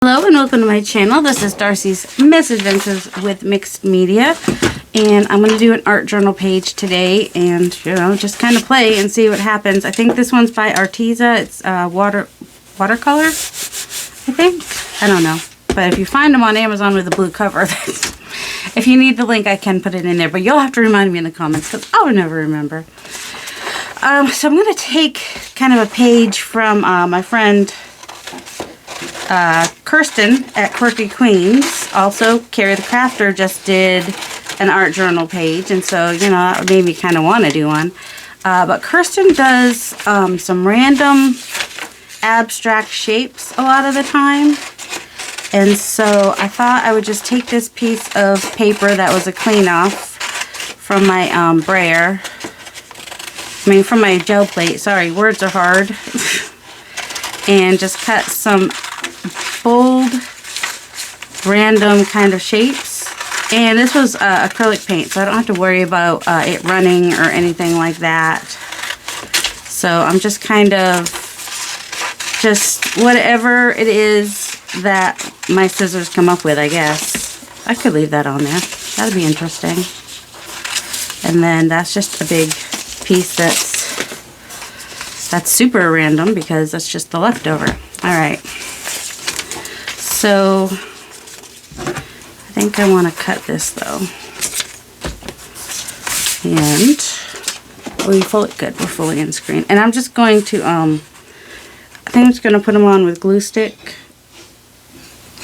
Hello and welcome to my channel. This is Darcy's Misadventures with Mixed Media, and I'm going to do an art journal page today and, just kind of play and see what happens. I think this one's by Arteza. It's watercolor, I think. I don't know. But if you find them on Amazon with a blue cover, if you need the link, I can put it in there. But you'll have to remind me in the comments because I'll never remember. So I'm going to take kind of a page from my friend Kirsten at Quirky Queens. Also, Carrie the Crafter just did an art journal page, and so, that made me kind of want to do one. But Kirsten does some random abstract shapes a lot of the time, and so I thought I would just take this piece of paper that was a clean off from my from my gel plate. Sorry, words are hard. And just cut some bold, random kind of shapes. And this was acrylic paint, so I don't have to worry about it running or anything like that. So I'm just kind of, just whatever it is that my scissors come up with, I guess. I could leave that on there. That'd be interesting. And then that's just a big piece that's super random because that's just the leftover. Alright. So, I think I want to cut this though. And we're fully in screen. And I'm just going to, I think I'm just going to put them on with glue stick.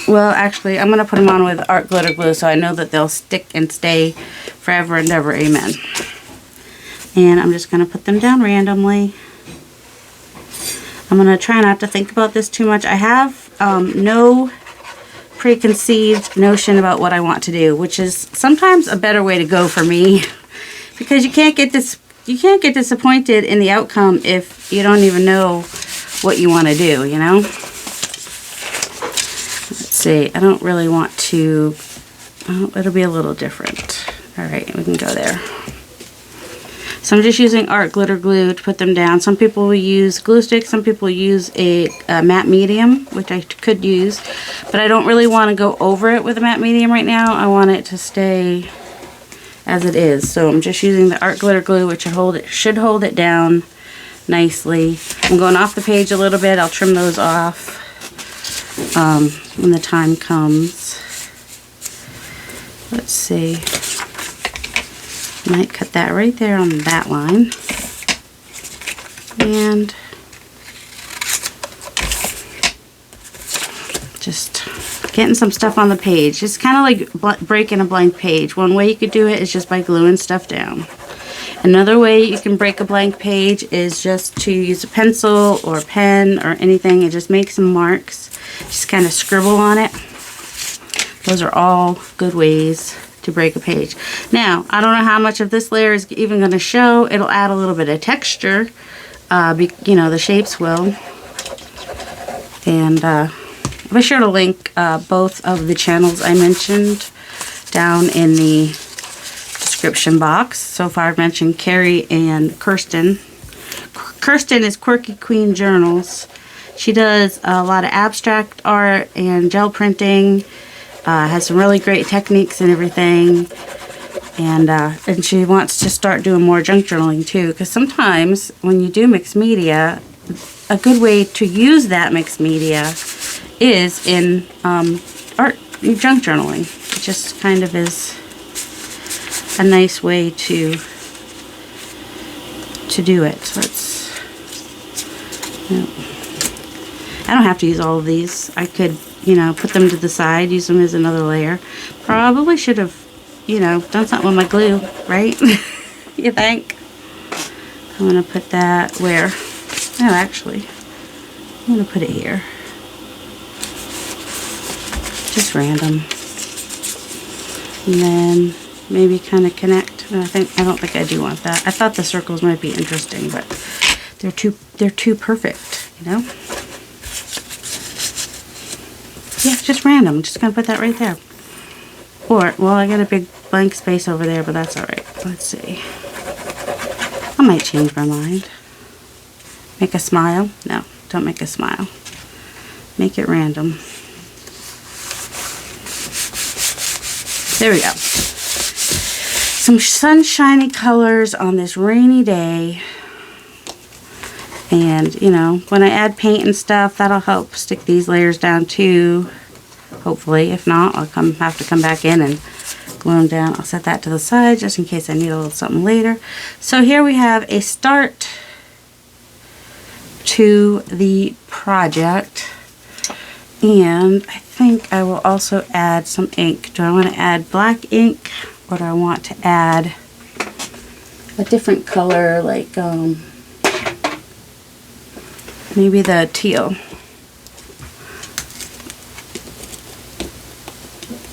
Well, actually, I'm going to put them on with art glitter glue so I know that they'll stick and stay forever and ever. Amen. And I'm just going to put them down randomly. I'm going to try not to think about this too much. I have no preconceived notion about what I want to do, which is sometimes a better way to go for me, because you can't get disappointed in the outcome if you don't even know what you want to do, Let's see. I don't really want to. Oh, it'll be a little different. All right, we can go there. So I'm just using art glitter glue to put them down. Some people will use glue sticks. Some people use a matte medium, which I could use. But I don't really want to go over it with a matte medium right now. I want it to stay as it is. So I'm just using the art glitter glue, which should hold it down nicely. I'm going off the page a little bit. I'll trim those off when the time comes. Let's see. Might cut that right there on that line. And just getting some stuff on the page. It's kind of like breaking a blank page. One way you could do it is just by gluing stuff down. Another way you can break a blank page is just to use a pencil or a pen or anything and just make some marks. Just kind of scribble on it. Those are all good ways to break a page. Now, I don't know how much of this layer is even going to show. It'll add a little bit of texture. The shapes will. And I'll be sure to link both of the channels I mentioned down in the description box. So far I've mentioned Carrie and Kirsten. Kirsten is Quirky Queen Journals. She does a lot of abstract art and gel printing. Has some really great techniques and everything, and she wants to start doing more junk journaling too, because sometimes when you do mixed media, a good way to use that mixed media is in junk journaling. It just kind of is a nice way to do it. So I don't have to use all of these. I could put them to the side, use them as another layer. Probably should have, done something with my glue, right? You think? I'm going to put that where? Oh, actually, I'm going to put it here. Just random. And then maybe kind of connect. I don't think I do want that. I thought the circles might be interesting, but they're too perfect, Yeah, just random. I'm just going to put that right there. Or, well, I got a big blank space over there, but that's alright. Let's see. I might change my mind. Make a smile? No, don't make a smile. Make it random. There we go. Some sunshiny colors on this rainy day. And, you know, when I add paint and stuff, that'll help stick these layers down too. Hopefully. If not, I'll have to come back in and glue them down. I'll set that to the side just in case I need a little something later. So here we have a start to the project. And I think I will also add some ink. Do I want to add black ink, or do I want to add a different color, like maybe the teal?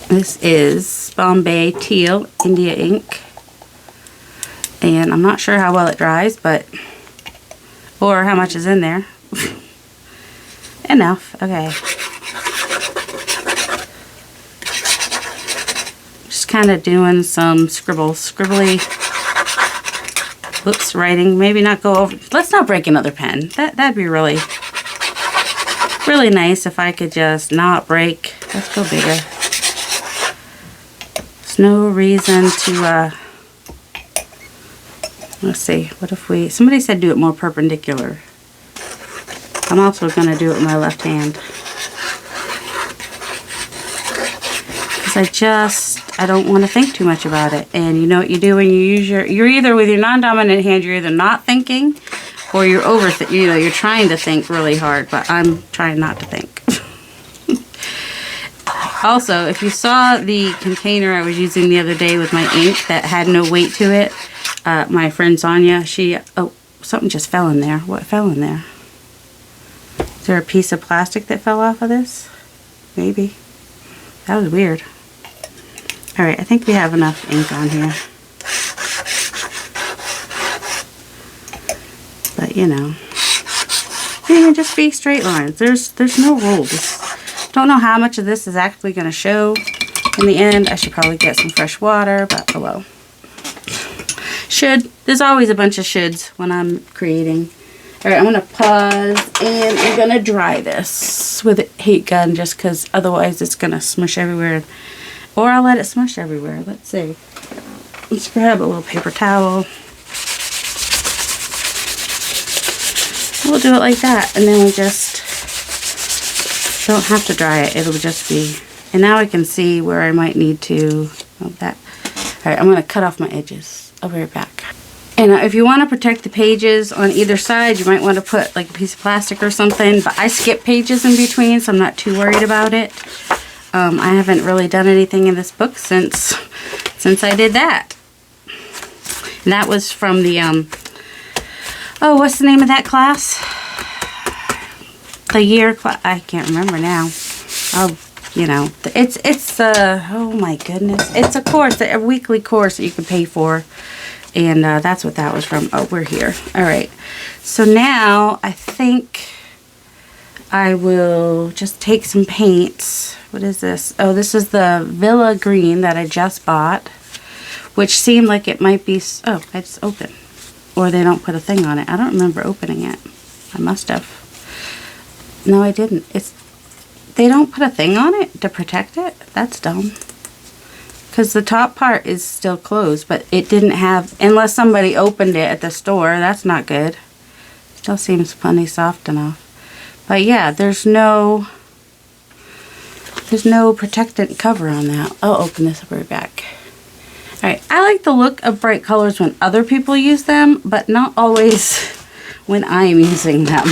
This is Bombay Teal India ink, and I'm not sure how well it dries, but or how much is in there. Enough. Okay. Just kind of doing some scribbly, whoops, writing. Maybe not go over. Let's not break another pen. That'd be really nice if I could just not break. Let's go bigger. There's no reason to, let's see, what if somebody said do it more perpendicular. I'm also going to do it with my left hand. Because I don't want to think too much about it. And you know what you do when you use you're either with your non-dominant hand, you're either not thinking, or you're you're trying to think really hard, but I'm trying not to think. Also, if you saw the container I was using the other day with my ink that had no weight to it, my friend Sonia, something just fell in there. What fell in there? Is there a piece of plastic that fell off of this? Maybe. That was weird. Alright, I think we have enough ink on here. But, you know. It can just be straight lines. There's no rules. Don't know how much of this is actually going to show in the end. I should probably get some fresh water, but oh well. There's always a bunch of shoulds when I'm creating. Alright, I'm going to pause and I'm going to dry this with a heat gun just because otherwise it's going to smush everywhere. Or I'll let it smush everywhere. Let's see. Let's grab a little paper towel. We'll do it like that, and then we just don't have to dry it. It'll just be, and now I can see where I might need to, that. Alright, I'm going to cut off my edges. I'll be right back. And if you want to protect the pages on either side, you might want to put like a piece of plastic or something, but I skip pages in between, so I'm not too worried about it. I haven't really done anything in this book since I did that. And that was from the, oh, what's the name of that class? The year class, I can't remember now. Oh, you know, it's oh my goodness. It's a course, a weekly course that you can pay for. And that's what that was from. Oh, we're here. All right. So now I think I will just take some paints. What is this? Oh, this is the Villa Green that I just bought, which seemed like it might be, oh, it's open. Or they don't put a thing on it. I don't remember opening it. I must have. No, I didn't. They don't put a thing on it to protect it? That's dumb. Because the top part is still closed, but it didn't have, unless somebody opened it at the store, that's not good. Still seems plenty soft enough. But yeah, there's no protectant cover on that. I'll open this up right back. Alright, I like the look of bright colors when other people use them, but not always when I'm using them.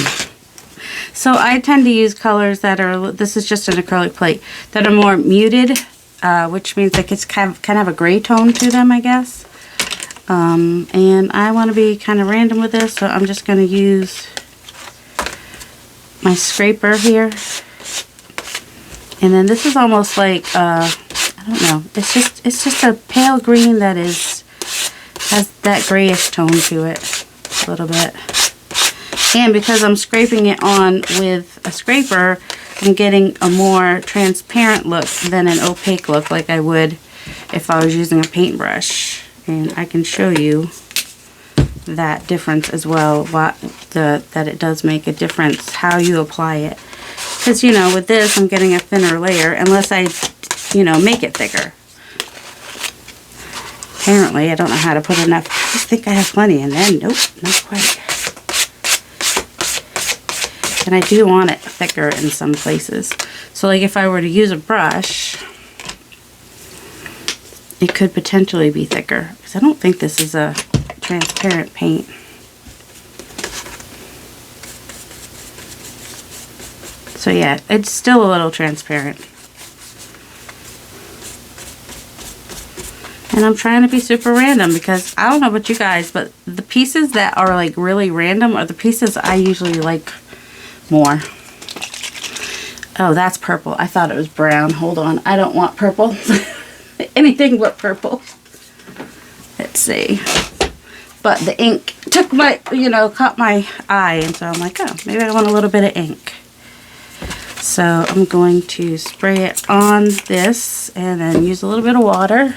So I tend to use colors that are, this is just an acrylic plate, that are more muted, which means like it's kind of a gray tone to them, I guess. And I want to be kind of random with this, so I'm just going to use my scraper here. And then this is almost like, I don't know, it's just a pale green that has that grayish tone to it a little bit. And because I'm scraping it on with a scraper, I'm getting a more transparent look than an opaque look like I would if I was using a paintbrush. And I can show you that difference as well, that it does make a difference how you apply it. Because, you know, with this I'm getting a thinner layer unless I, you know, make it thicker. Apparently, I don't know how to put enough. I just think I have plenty, and then nope, not quite. And I do want it thicker in some places. So like if I were to use a brush, it could potentially be thicker, because I don't think this is a transparent paint. So yeah, it's still a little transparent. And I'm trying to be super random, because I don't know about you guys, but the pieces that are like really random are the pieces I usually like more. Oh, that's purple. I thought it was brown. Hold on. I don't want purple. Anything but purple. Let's see. But the ink took my, caught my eye. And so I'm like, oh, maybe I want a little bit of ink. So I'm going to spray it on this and then use a little bit of water.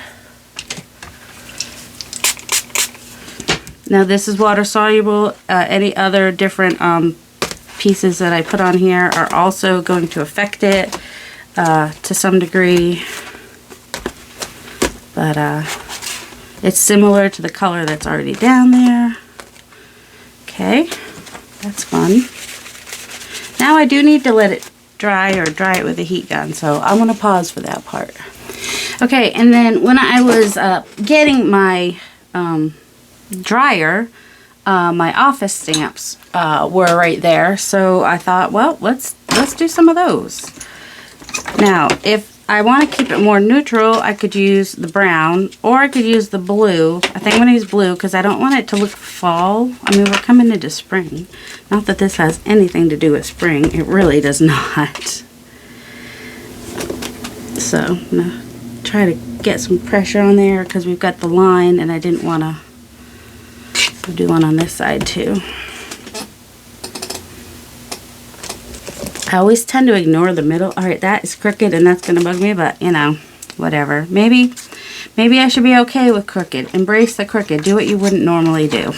Now this is water soluble. Any other different pieces that I put on here are also going to affect it to some degree. But it's similar to the color that's already down there. Okay, that's fun. Now I do need to let it dry, or dry it with a heat gun, so I'm going to pause for that part. Okay, and then when I was getting my dryer, my office stamps were right there, so I thought, well, let's do some of those. Now, if I want to keep it more neutral, I could use the brown, or I could use the blue. I think I'm going to use blue because I don't want it to look fall. I mean, we're coming into spring. Not that this has anything to do with spring. It really does not. So, I'm going to try to get some pressure on there because we've got the line, and I didn't want to do one on this side too. I always tend to ignore the middle. Alright, that is crooked and that's going to bug me, but whatever. Maybe I should be okay with crooked. Embrace the crooked. Do what you wouldn't normally do.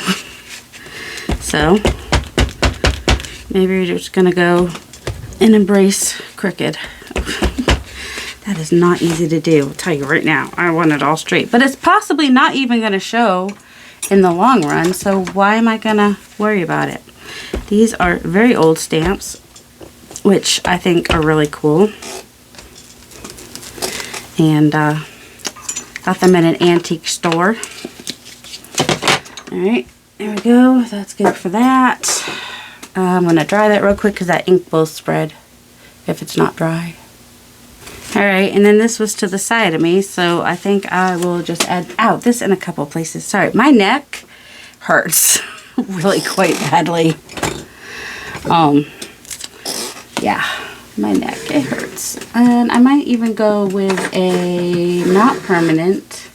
So, maybe we're just going to go and embrace crooked. That is not easy to do. I'll tell you right now. I want it all straight. But it's possibly not even going to show in the long run, so why am I going to worry about it? These are very old stamps, which I think are really cool. And got them at an antique store. Alright, there we go. That's good for that. I'm going to dry that real quick because that ink will spread if it's not dry. Alright, and then this was to the side of me, so I think I will just add this in a couple places. Sorry, my neck hurts really quite badly. Yeah, my neck, it hurts. And I might even go with a not permanent.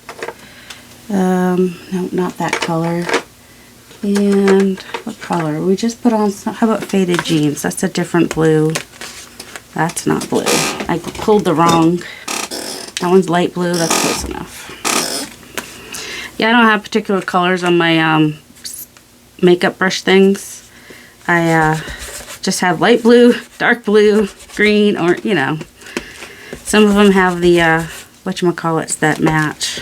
No, not that color. And what color? We just put on some, how about faded jeans? That's a different blue. That's not blue. I pulled the wrong. That one's light blue. That's close enough. Yeah, I don't have particular colors on my makeup brush things. I just have light blue, dark blue, green, or, some of them have the, whatchamacallits that match.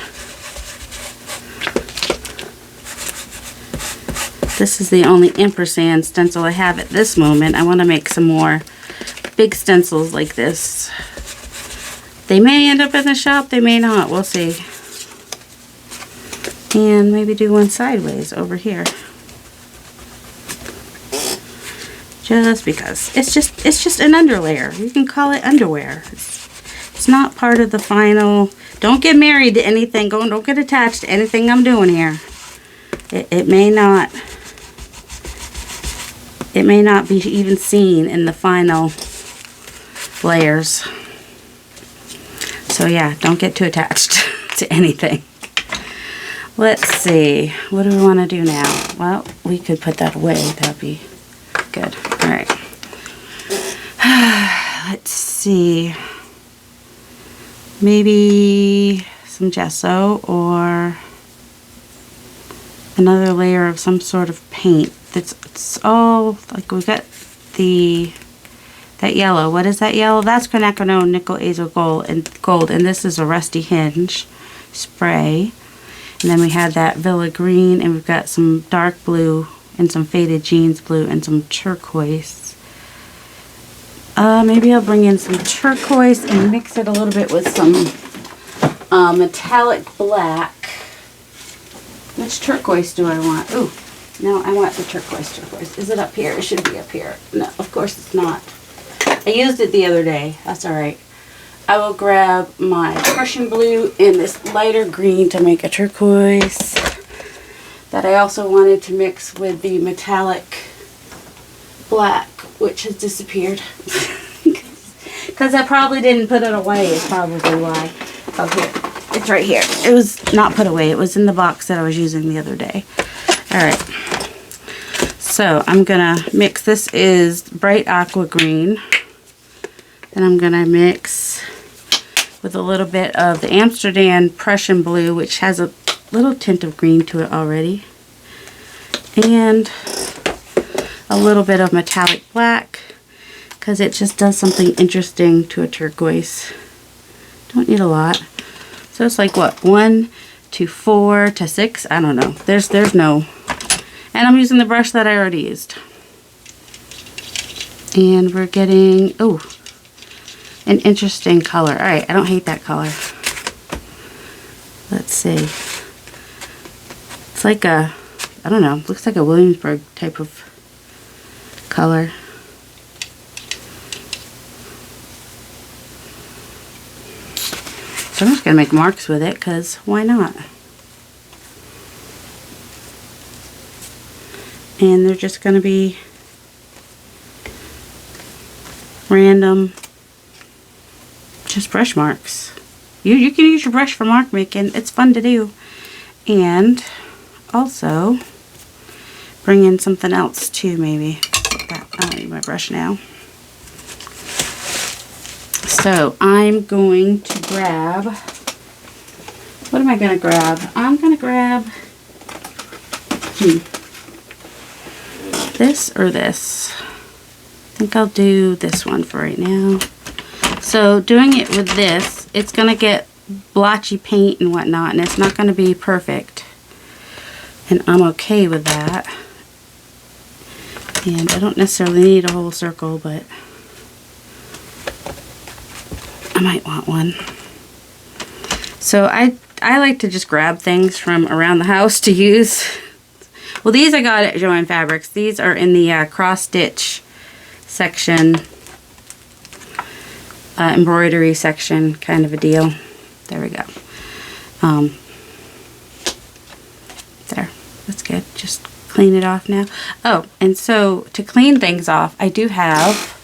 This is the only ampersand stencil I have at this moment. I want to make some more big stencils like this. They may end up in the shop, they may not. We'll see. And maybe do one sideways over here. Just because. It's just an underlayer. You can call it underwear. It's not part of the final. Don't get married to anything. Don't get attached to anything I'm doing here. It may not be even seen in the final layers. So yeah, don't get too attached to anything. Let's see. What do we want to do now? Well, we could put that away. That'd be good. Alright. Let's see. Maybe some gesso or another layer of some sort of paint. It's all like we got that yellow. What is that yellow? That's quinacridone, nickel, azo, gold, and this is a rusty hinge spray. And then we had that Villa green, and we've got some dark blue and some faded jeans blue and some turquoise. Maybe I'll bring in some turquoise and mix it a little bit with some metallic black. Which turquoise do I want? Ooh, no, I want the turquoise. Is it up here? It should be up here. No, of course it's not. I used it the other day. That's all right. I will grab my Prussian blue and this lighter green to make a turquoise that I also wanted to mix with the metallic black, which has disappeared. Because I probably didn't put it away is probably why. Oh, here. It's right here. It was not put away. It was in the box that I was using the other day. Alright. So, I'm going to mix. This is bright aqua green. Then I'm going to mix with a little bit of the Amsterdam Prussian blue, which has a little tint of green to it already. And a little bit of metallic black, because it just does something interesting to a turquoise. Don't need a lot. So it's like what, 1 to 4 to 6? I don't know. There's no. And I'm using the brush that I already used. And we're getting, oh, an interesting color. Alright, I don't hate that color. Let's see. It's like a, I don't know, looks like a Williamsburg type of color. So I'm just going to make marks with it, because why not? And they're just going to be random, just brush marks. You can use your brush for mark making. It's fun to do. And also bring in something else too, maybe. I don't need my brush now. So I'm going to grab, what am I going to grab? I'm going to grab this or this. I think I'll do this one for right now. So doing it with this, it's going to get blotchy paint and whatnot, and it's not going to be perfect. And I'm okay with that. And I don't necessarily need a whole circle, but I might want one. So I like to just grab things from around the house to use. Well, these I got at Joann Fabrics. These are in the cross stitch section, embroidery section kind of a deal. There we go. There, that's good. Just clean it off now. Oh, and so to clean things off, I do have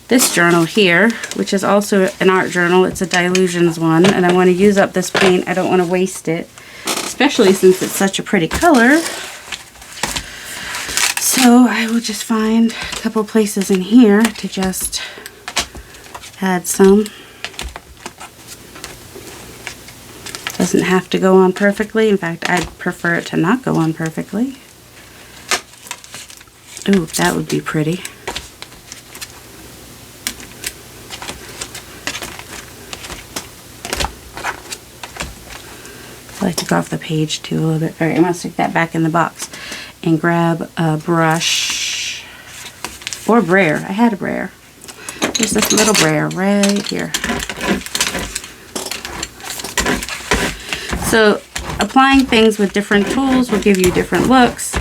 this journal here, which is also an art journal. It's a Dilutions one, and I want to use up this paint. I don't want to waste it, especially since it's such a pretty color. So I will just find a couple places in here to just add some. Doesn't have to go on perfectly. In fact, I'd prefer it to not go on perfectly. Ooh, that would be pretty. I like to go off the page too a little bit. Alright, I'm going to stick that back in the box and grab a brush or brayer. I had a brayer. There's this little brayer right here. So applying things with different tools will give you different looks,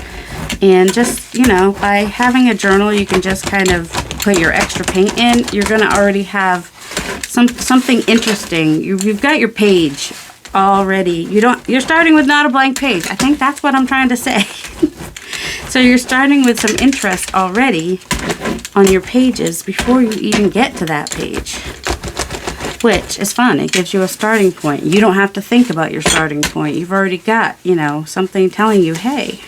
and just, you know, by having a journal you can just kind of put your extra paint in. You're going to already have something interesting. You've got your page already. You're starting with not a blank page. I think that's what I'm trying to say. So you're starting with some interest already on your pages before you even get to that page, which is fun. It gives you a starting point. You don't have to think about your starting point. You've already got, you know, something telling you, hey,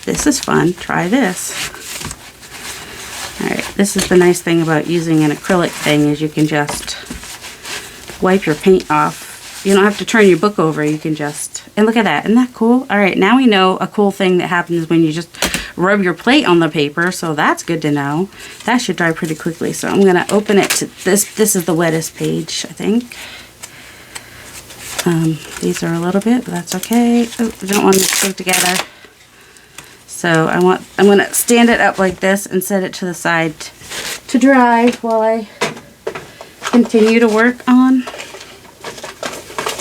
this is fun, try this. Alright, this is the nice thing about using an acrylic thing, is you can just wipe your paint off. You don't have to turn your book over, you can just, and look at that, isn't that cool? Alright, now we know a cool thing that happens when you just rub your plate on the paper, so that's good to know. That should dry pretty quickly, so I'm going to open it to this. This is the wettest page, I think. These are a little bit, but that's okay. Oh, I don't want them to stick together. So I'm going to stand it up like this and set it to the side to dry while I continue to work on.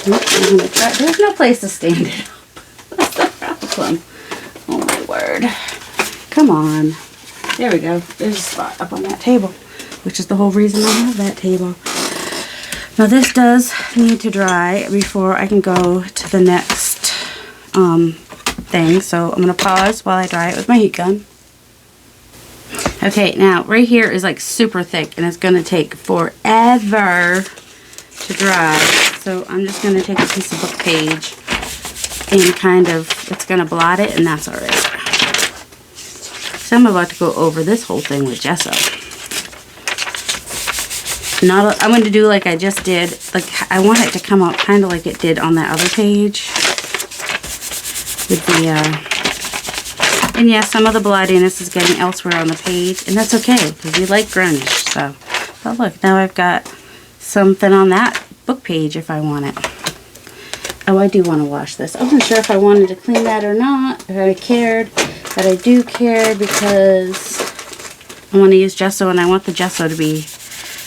There's no place to stand it up. That's the problem. Oh my word. Come on. There we go. There's a spot up on that table, which is the whole reason I have that table. Now this does need to dry before I can go to the next thing. So I'm going to pause while I dry it with my heat gun. Okay, now right here is like super thick and it's going to take forever to dry. So I'm just going to take a piece of book page and kind of, it's going to blot it, and that's alright. So I'm about to go over this whole thing with gesso. I'm going to do like I just did. Like I want it to come out kind of like it did on that other page. With the, and yeah, some of the blottiness is getting elsewhere on the page, and that's okay because we like grunge. So, but look, now I've got something on that book page if I want it. Oh, I do want to wash this. I wasn't sure if I wanted to clean that or not, if I cared, but I do care because I want to use gesso, and I want the gesso to be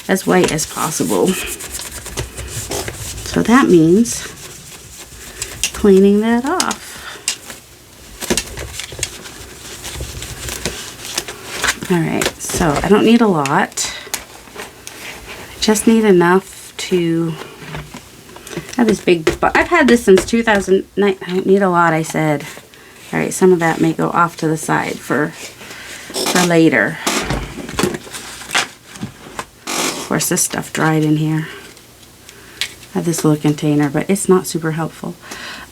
as white as possible. So that means cleaning that off. Alright, so I don't need a lot. I just need enough to have this big, I've had this since 2009. I don't need a lot, I said. Alright, some of that may go off to the side for later. Of course, this stuff dried in here. I have this little container, but it's not super helpful.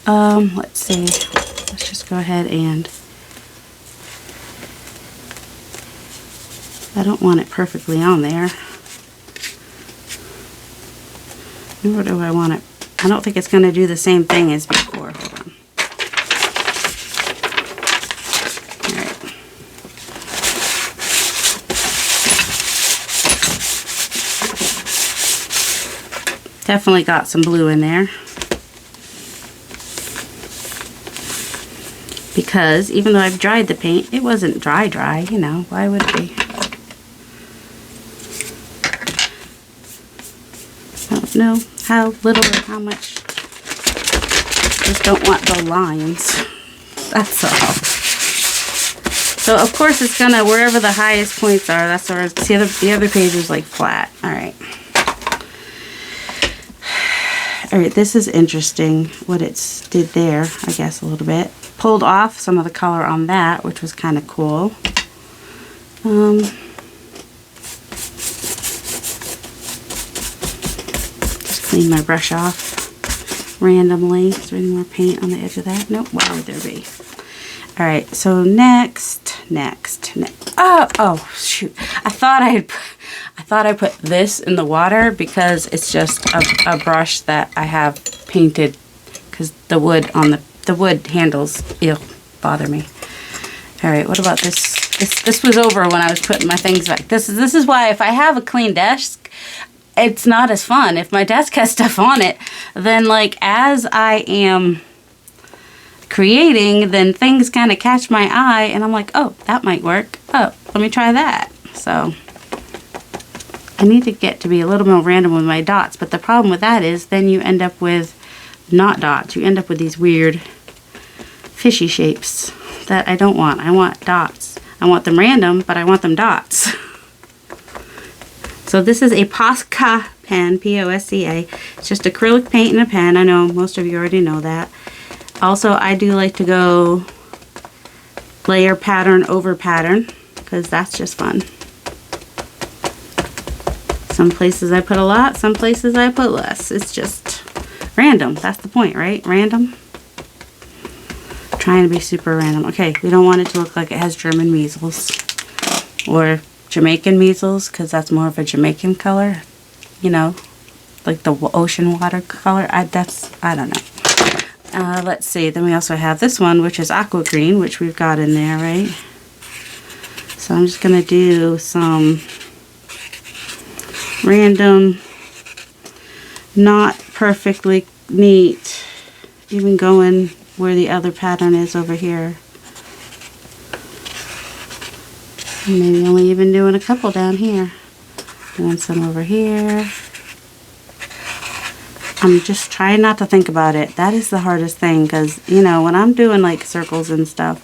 Let's see. Let's just go ahead and, I don't want it perfectly on there. Nor do I want it. I don't think it's going to do the same thing as before. Hold on. Alright. Definitely got some blue in there. Because even though I've dried the paint, it wasn't dry, you know. Why would it be? I don't know how little or how much. Just don't want the lines. That's all. So of course it's gonna, wherever the highest points are, that's where, see, the other page is like flat. Alright. Alright, this is interesting what it's did there, I guess a little bit. Pulled off some of the color on that, which was kind of cool. Just clean my brush off randomly. Is there any more paint on the edge of that? Nope, why would there be? Alright, so next. Oh shoot. I thought I put this in the water because it's just a brush that I have painted, because the wood on the wood handles bother me. Alright, what about this? This was over when I was putting my things back. This is why if I have a clean desk, it's not as fun. If my desk has stuff on it, then like as I am creating, then things kind of catch my eye and I'm like, oh, that might work. Oh, let me try that. So I need to get to be a little more random with my dots, but the problem with that is then you end up with not dots. You end up with these weird fishy shapes that I don't want. I want dots. I want them random, but I want them dots. So this is a Posca pen, P-O-S-C-A. It's just acrylic paint in a pen. I know most of you already know that. Also, I do like to go layer pattern over pattern because that's just fun. Some places I put a lot, some places I put less. It's just random. That's the point, right? Random. Trying to be super random. Okay, we don't want it to look like it has German measles or Jamaican measles because that's more of a Jamaican color. You know, like the ocean water color. I don't know. Let's see. Then we also have this one, which is aqua green, which we've got in there, right? So I'm just going to do some random, not perfectly neat. Even going where the other pattern is over here. Maybe only even doing a couple down here. Doing some over here. I'm just trying not to think about it. That is the hardest thing, because, you know, when I'm doing like circles and stuff,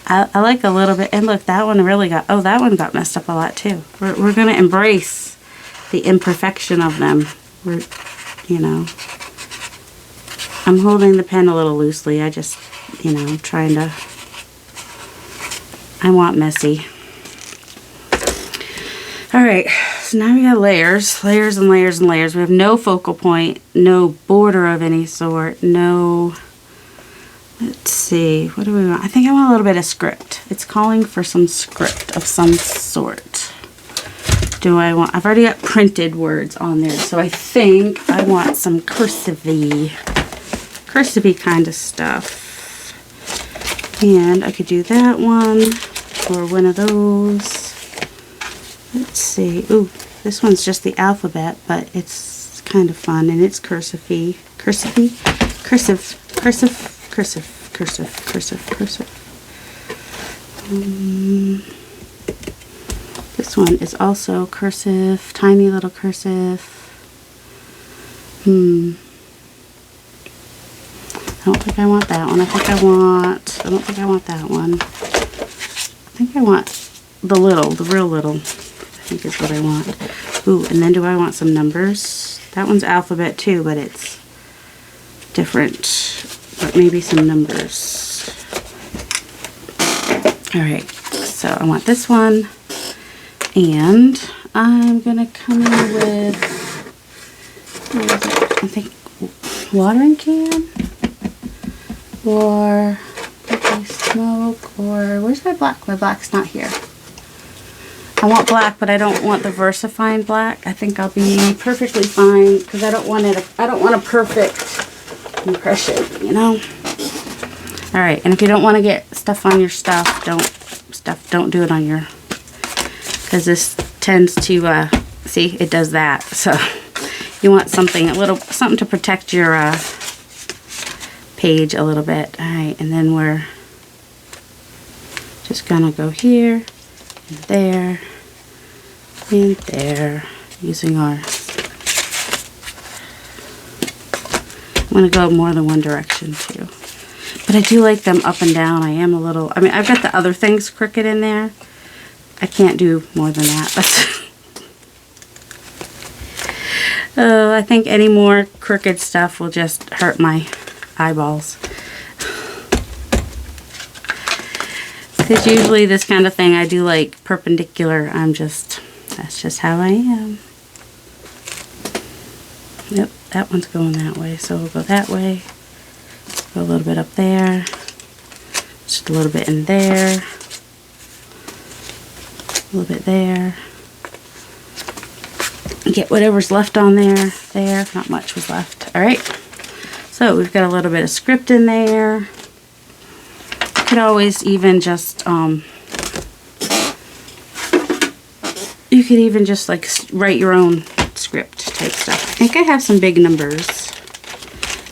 I like a little bit. And look, that one really got, oh, that one got messed up a lot too. We're going to embrace the imperfection of them. We're, you know, I'm holding the pen a little loosely. I just, you know, trying to, I want messy. Alright, so now we got layers. Layers and layers and layers. We have no focal point, no border of any sort, no, let's see, what do we want? I think I want a little bit of script. It's calling for some script of some sort. Do I want, I've already got printed words on there, so I think I want some cursive-y kind of stuff. And I could do that one, or one of those. Let's see. Ooh, this one's just the alphabet, but it's kind of fun, and it's cursive-y. Cursive-y? Cursive. Cursive. Cursive. Cursive. Cursive. Cursive. This one is also cursive. Tiny little cursive. I don't think I want that one. I don't think I want that one. I think I want the real little. I think is what I want. Ooh, and then do I want some numbers? That one's alphabet too, but it's different. But maybe some numbers. Alright, so I want this one. And I'm gonna come in with, I think, watering can? Or smoke, or where's my black? My black's not here. I want black, but I don't want the VersaFine black. I think I'll be perfectly fine, because I don't want a perfect impression, you know? Alright, and if you don't want to get stuff on your stuff, don't do it on your, because this tends to, see, it does that. So you want something, something to protect your page a little bit. Alright, and then we're just gonna go here, and there, and there, using our, I'm gonna go more than one direction too. But I do like them up and down. I am a little, I mean, I've got the other things crooked in there. I can't do more than that. Oh, I think any more crooked stuff will just hurt my eyeballs. Because usually this kind of thing I do like perpendicular. That's just how I am. Yep, that one's going that way. So we'll go that way. Go a little bit up there. Just a little bit in there. A little bit there. Get whatever's left on there. There, not much was left. Alright. So we've got a little bit of script in there. You could always even just, you could even just like write your own script type stuff. I think I have some big numbers.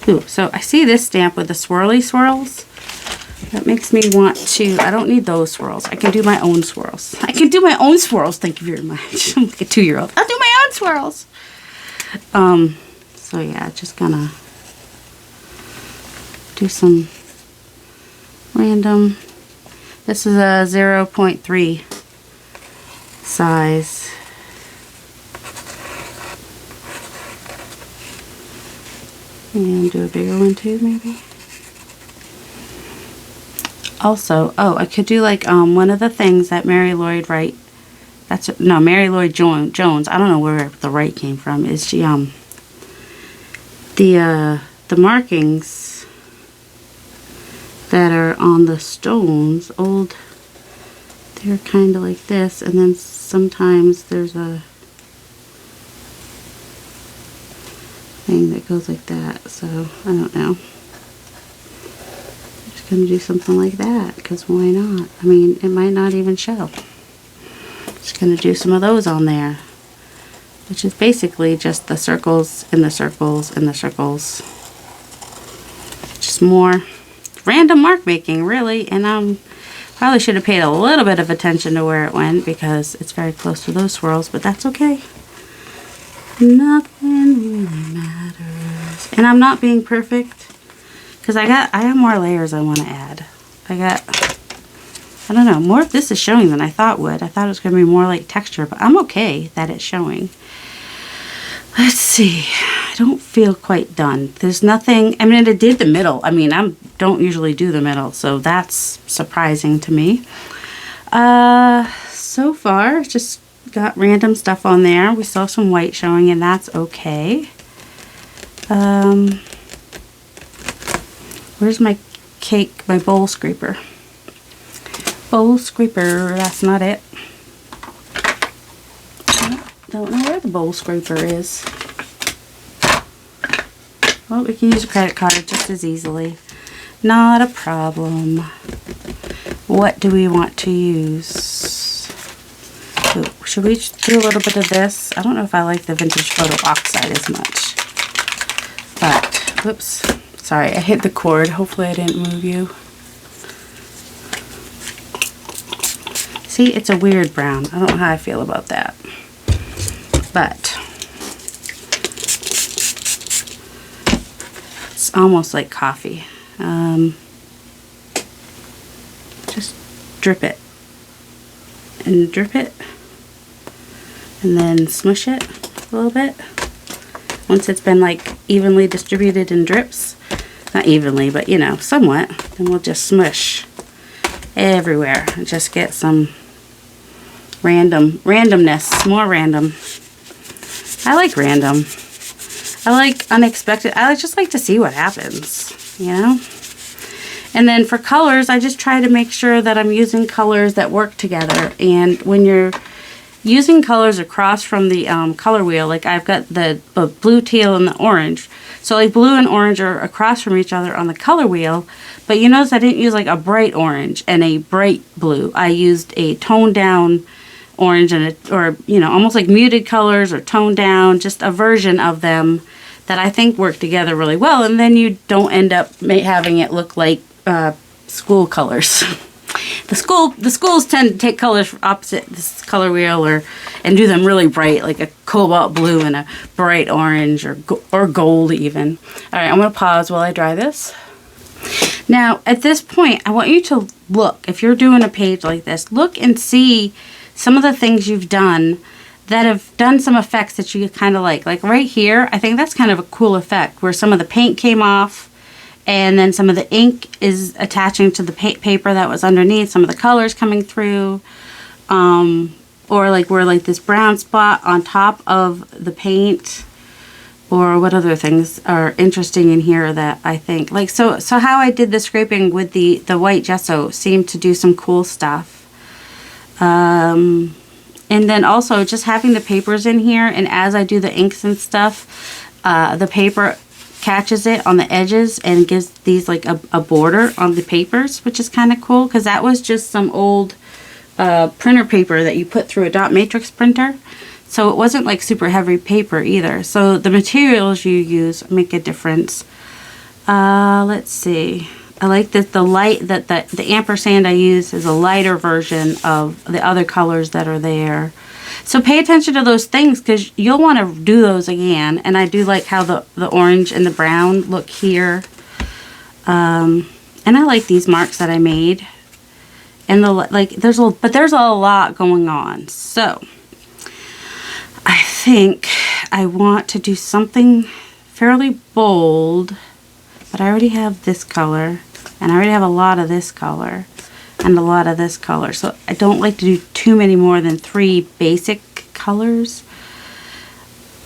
Ooh, so I see this stamp with the swirly swirls. That makes me want to, I don't need those swirls. I can do my own swirls. I can do my own swirls, thank you very much. I'm like a 2-year-old. I'll do my own swirls. So yeah, just gonna do some random. This is a 0.3 size. And do a bigger one too, maybe. Also, oh, I could do like one of the things that Mary Lloyd Wright, Mary Lloyd Jones, I don't know where the Wright came from, is she, the markings that are on the stones, they're kind of like this, and then sometimes there's a thing that goes like that, so I don't know. Going to do something like that, because why not? I mean, it might not even show. Just going to do some of those on there. which is basically just the circles and the circles and the circles. Just more random mark making, really, and probably should have paid a little bit of attention to where it went because it's very close to those swirls, but that's okay. Nothing really matters. And I'm not being perfect because I have more layers I want to add. I don't know, more of this is showing than I thought would. I thought it was going to be more like texture, but I'm okay that it's showing. Let's see. I don't feel quite done. There's nothing. I mean, I did the middle. I mean, I don't usually do the middle, so that's surprising to me. So far, just got random stuff on there. We saw some white showing, and that's okay. Where's my cake, my bowl scraper? Bowl scraper, that's not it. Don't know where the bowl scraper is. Well, we can use a credit card just as easily. Not a problem. What do we want to use? Ooh, should we do a little bit of this? I don't know if I like the vintage photo oxide as much. But, whoops. Sorry, I hit the cord. Hopefully I didn't move you. See, it's a weird brown. I don't know how I feel about that. But it's almost like coffee. Just drip it and drip it and then smush it a little bit. Once it's been like evenly distributed in drips, not evenly, but you know, somewhat, then we'll just smush everywhere and just get some randomness, more random. I like random. I like unexpected. I just like to see what happens, you know? And then for colors, I just try to make sure that I'm using colors that work together. And when you're using colors across from the color wheel, like I've got the blue, teal, and the orange. So like blue and orange are across from each other on the color wheel. But you notice I didn't use like a bright orange and a bright blue. I used a toned down orange and or you know, almost like muted colors or toned down, just a version of them that I think work together really well, and then you don't end up having it look like school colors. The schools tend to take colors opposite this color wheel and do them really bright, like a cobalt blue and a bright orange or gold even. All right, I'm gonna pause while I dry this. Now at this point, I want you to look, if you're doing a page like this, look and see some of the things you've done that have done some effects that you kind of like. Like right here, I think that's kind of a cool effect where some of the paint came off and then some of the ink is attaching to the paper that was underneath, some of the colors coming through, or like where like this brown spot on top of the paint, or what other things are interesting in here that I think, like, so how I did the scraping with the white gesso seemed to do some cool stuff. And then also just having the papers in here, and as I do the inks and stuff, the paper catches it on the edges and gives these like a border on the papers, which is kind of cool because that was just some old printer paper that you put through a dot matrix printer. So it wasn't like super heavy paper either. So the materials you use make a difference. Let's see. I like that the ampersand I use is a lighter version of the other colors that are there. So pay attention to those things because you'll want to do those again. And I do like how the orange and the brown look here. And I like these marks that I made. And there's a lot going on. So I think I want to do something fairly bold, but I already have this color. And I already have a lot of this color and a lot of this color. So I don't like to do too many more than 3 basic colors.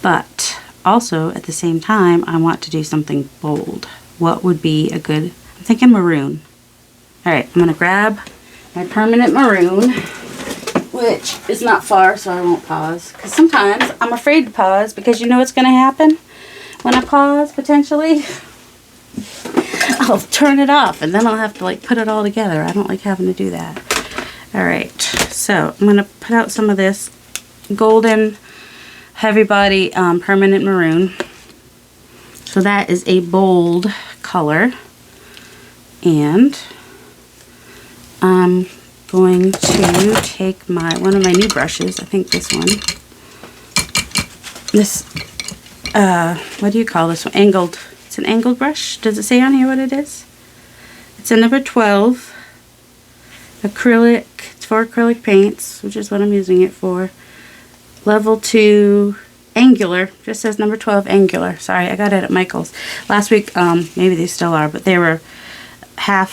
But also at the same time, I want to do something bold. What would be a good, I'm thinking maroon. All right, I'm gonna grab my permanent maroon, which is not far, so I won't pause. Because sometimes I'm afraid to pause because you know what's gonna happen when I pause potentially? I'll turn it off and then I'll have to like put it all together. I don't like having to do that. All right, so I'm going to put out some of this golden Heavy Body Permanent Maroon. So that is a bold color. And I'm going to take one of my new brushes, I think this one. This, what do you call this one? Angled. It's an angled brush. Does it say on here what it is? It's a number 12. Acrylic. It's for acrylic paints, which is what I'm using it for. Level 2 angular. Just says number 12 angular. Sorry, I got it at Michael's. Last week, maybe they still are, but they were buy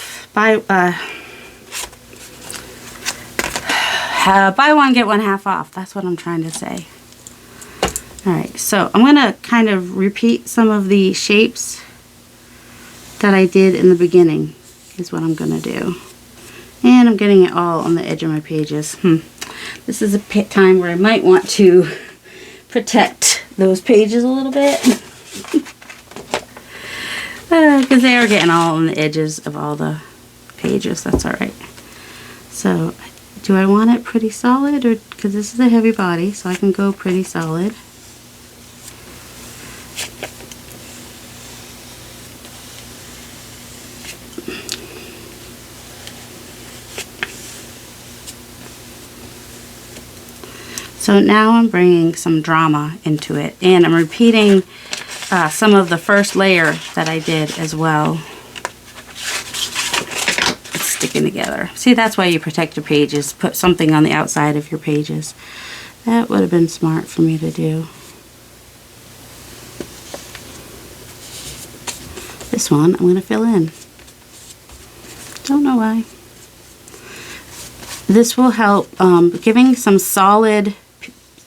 one, get one half off. That's what I'm trying to say. Alright, so I'm going to kind of repeat some of the shapes that I did in the beginning is what I'm going to do. And I'm getting it all on the edge of my pages. This is a time where I might want to protect those pages a little bit. Because they are getting all on the edges of all the pages. That's alright. So, do I want it pretty solid? Or because this is a heavy body, so I can go pretty solid. So now I'm bringing some drama into it, and I'm repeating some of the first layer that I did as well. It's sticking together. See, that's why you protect your pages. Put something on the outside of your pages. That would have been smart for me to do. This one I'm going to fill in. Don't know why. This will help, giving some solid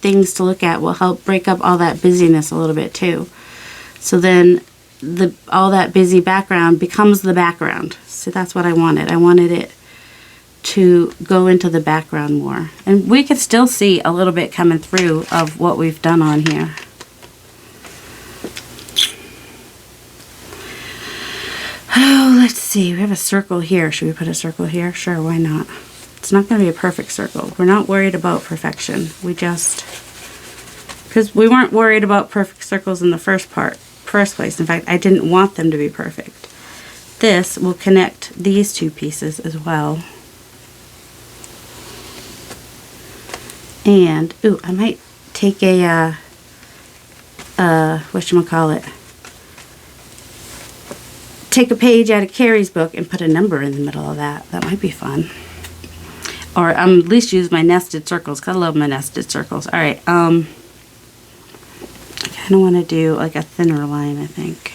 things to look at will help break up all that busyness a little bit too. So then all that busy background becomes the background. So that's what I wanted. I wanted it to go into the background more. And we could still see a little bit coming through of what we've done on here. Oh, let's see. We have a circle here. Should we put a circle here? Sure, why not? It's not going to be a perfect circle. We're not worried about perfection. We just, because we weren't worried about perfect circles in the first place. In fact, I didn't want them to be perfect. This will connect these two pieces as well. And, ooh, I might take a, whatchamacallit, take a page out of Carrie's book and put a number in the middle of that. That might be fun. Or at least use my nested circles, because I love my nested circles. Alright, I kind of want to do like a thinner line, I think.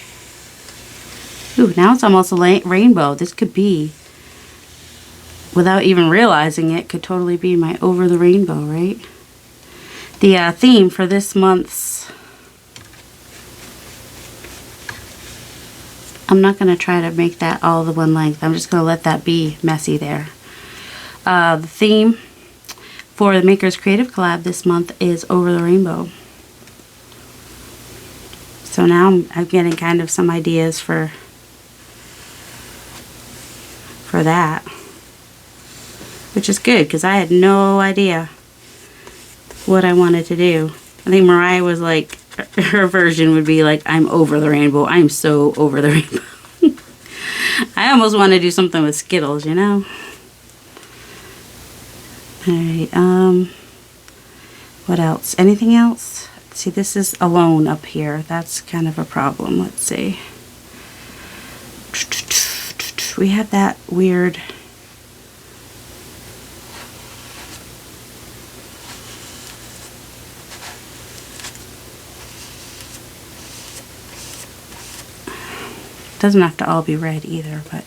Ooh, now it's almost a rainbow. This could be, without even realizing it, could totally be my over the rainbow, right? The theme for this month's, I'm not going to try to make that all the one length. I'm just going to let that be messy there. The theme for the Makers Creative Collab this month is Over the Rainbow. So now I'm getting kind of some ideas for that, which is good because I had no idea what I wanted to do. I think Mariah was like, her version would be like, I'm over the rainbow. I'm so over the rainbow. I almost want to do something with Skittles, you know? Alright, what else? Anything else? See, this is alone up here. That's kind of a problem. Let's see. We have that weird... Doesn't have to all be red either, but...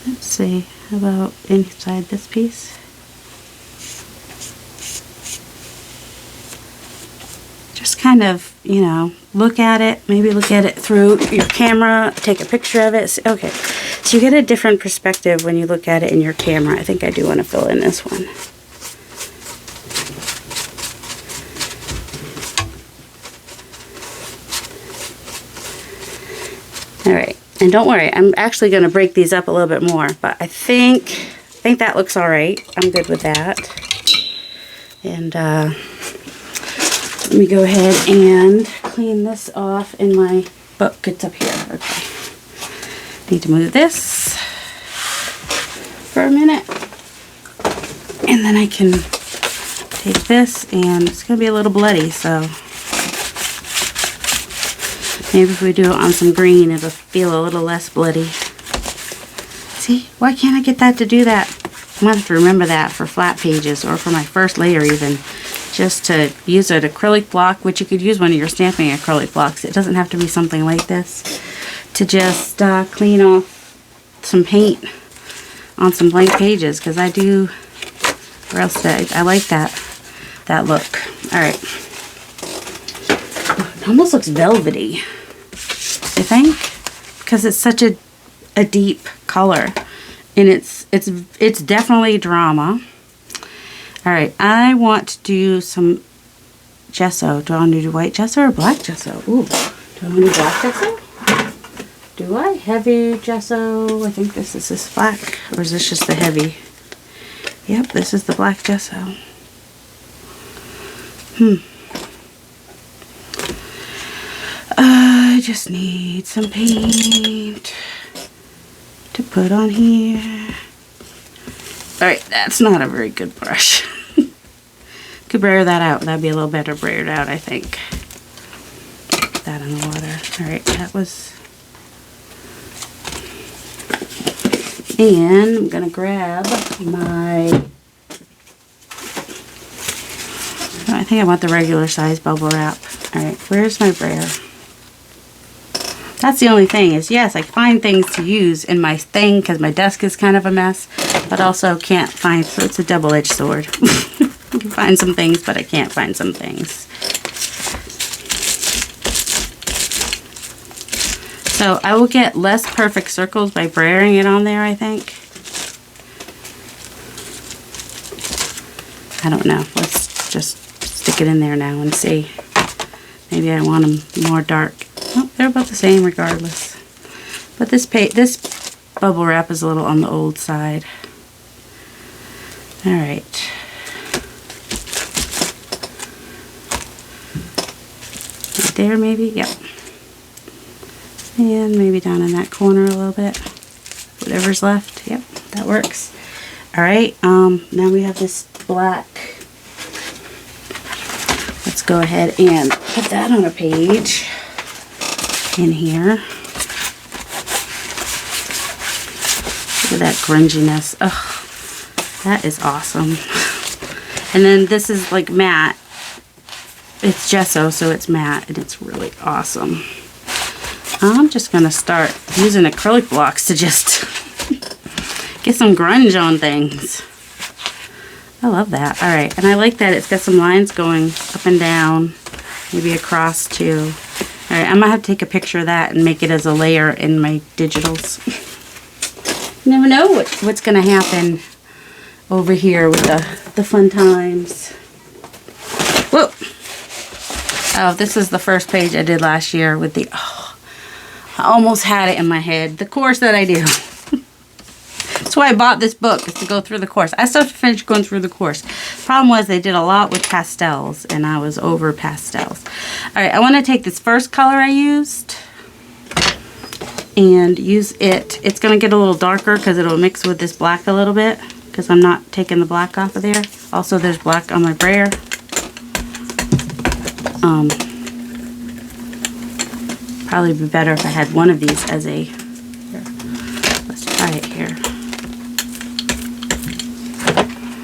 Let's see, how about inside this piece? Just kind of, you know, look at it, maybe look at it through your camera, take a picture of it. Okay, so you get a different perspective when you look at it in your camera. I think I do want to fill in this one. Alright. And don't worry, I'm actually going to break these up a little bit more, but I think that looks alright. I'm good with that. And let me go ahead and clean this off in my book. It's up here. Okay. Need to move this for a minute. And then I can take this, and it's going to be a little bloody, so maybe if we do it on some green, it'll feel a little less bloody. See, why can't I get that to do that? I'm going to have to remember that for flat pages, or for my first layer even, just to use an acrylic block, which you could use when you're stamping acrylic blocks. It doesn't have to be something like this, to just clean off some paint on some blank pages, because I do, or else I like that look. Alright. It almost looks velvety, I think, because it's such a deep color, and it's definitely drama. Alright, I want to do some gesso. Do I want to do white gesso or black gesso? Ooh, do I want to do black gesso? Do I? Heavy gesso. I think this is black, or is this just the heavy? Yep, this is the black gesso. I just need some paint to put on here. Alright, that's not a very good brush. Could brayer that out. That'd be a little better brayered out, I think. Put that in the water. Alright, that was... And I'm going to grab my... I think I want the regular size bubble wrap. Alright, where's my brayer? That's the only thing is, yes, I find things to use in my thing because my desk is kind of a mess, but also can't find, so it's a double-edged sword. I can find some things, but I can't find some things. So I will get less perfect circles by brayering it on there, I think. I don't know. Let's just stick it in there now and see. Maybe I want them more dark. Oh, they're about the same regardless. But this bubble wrap is a little on the old side. Alright. Right there maybe? Yep. And maybe down in that corner a little bit. Whatever's left. Yep, that works. Alright, now we have this black. Let's go ahead and put that on a page in here. Look at that grunginess. Oh, that is awesome. And then this is like matte. It's gesso, so it's matte, and it's really awesome. I'm just going to start using acrylic blocks to just get some grunge on things. I love that. Alright, and I like that it's got some lines going up and down, maybe across too. Alright, I'm going to have to take a picture of that and make it as a layer in my digitals. You never know what's going to happen over here with the fun times. Whoa! Oh, this is the first page I did last year with the... Oh, I almost had it in my head. The course that I do. That's why I bought this book, is to go through the course. I still have to finish going through the course. Problem was they did a lot with pastels, and I was over pastels. Alright, I want to take this first color I used and use it. It's going to get a little darker because it'll mix with this black a little bit, because I'm not taking the black off of there. Also, there's black on my brayer. Probably be better if I had one of these as a... Here, let's try it here.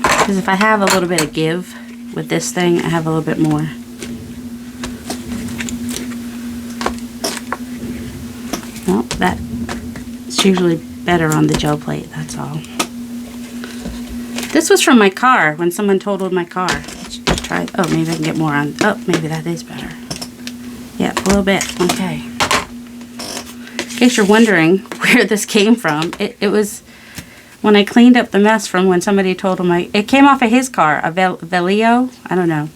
Because if I have a little bit of give with this thing, I have a little bit more. Well, that's usually better on the gel plate, that's all. This was from my car, when someone totaled my car. Let's try, oh, maybe I can get more on, oh, maybe that is better. Yeah, a little bit, okay. In case you're wondering where this came from, it was when I cleaned up the mess from when somebody totaled it came off of his car, a Velio, I don't know.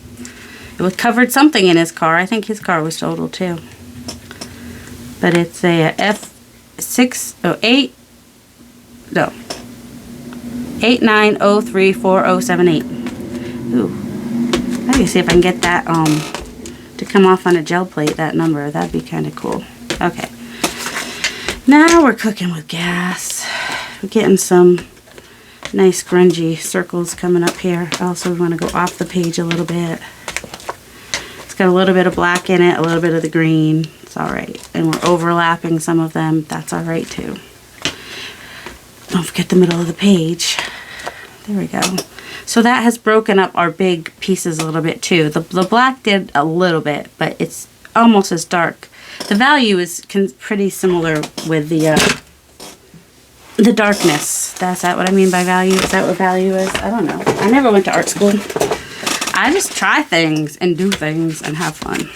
It was covered something in his car. I think his car was totaled too. But it's a F608, no, 89034078. Ooh, Let me see if I can get that to come off on a gel plate, that number. That'd be kind of cool. Okay. Now we're cooking with gas. We're getting some nice grungy circles coming up here. Also, we want to go off the page a little bit. It's got a little bit of black in it, a little bit of the green. It's alright. And we're overlapping some of them. That's alright too. Don't forget the middle of the page. There we go. So that has broken up our big pieces a little bit too. The black did a little bit, but it's almost as dark. The value is pretty similar with the darkness. That's that what I mean by value? Is that what value is? I don't know. I never went to art school. I just try things and do things and have fun.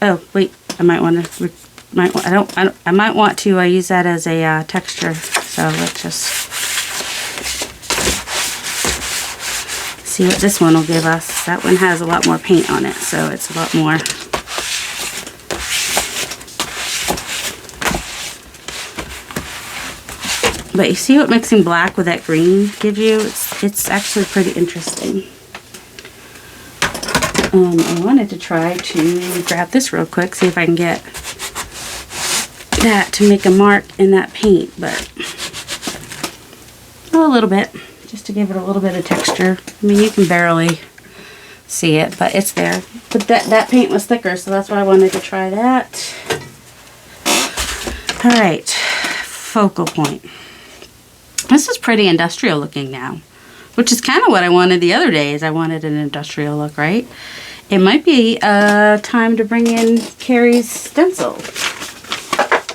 Oh wait, I might want to. I might want to use that as a texture. So let's just see what this one will give us. That one has a lot more paint on it, so it's a lot more. But you see what mixing black with that green gives you? It's actually pretty interesting. I wanted to try to grab this real quick, see if I can get that to make a mark in that paint, but a little bit, just to give it a little bit of texture. I mean, you can barely see it, but it's there. But that paint was thicker, so that's why I wanted to try that. All right, focal point. This is pretty industrial looking now, which is kind of what I wanted the other days. I wanted an industrial look, right? It might be time to bring in Carrie's stencil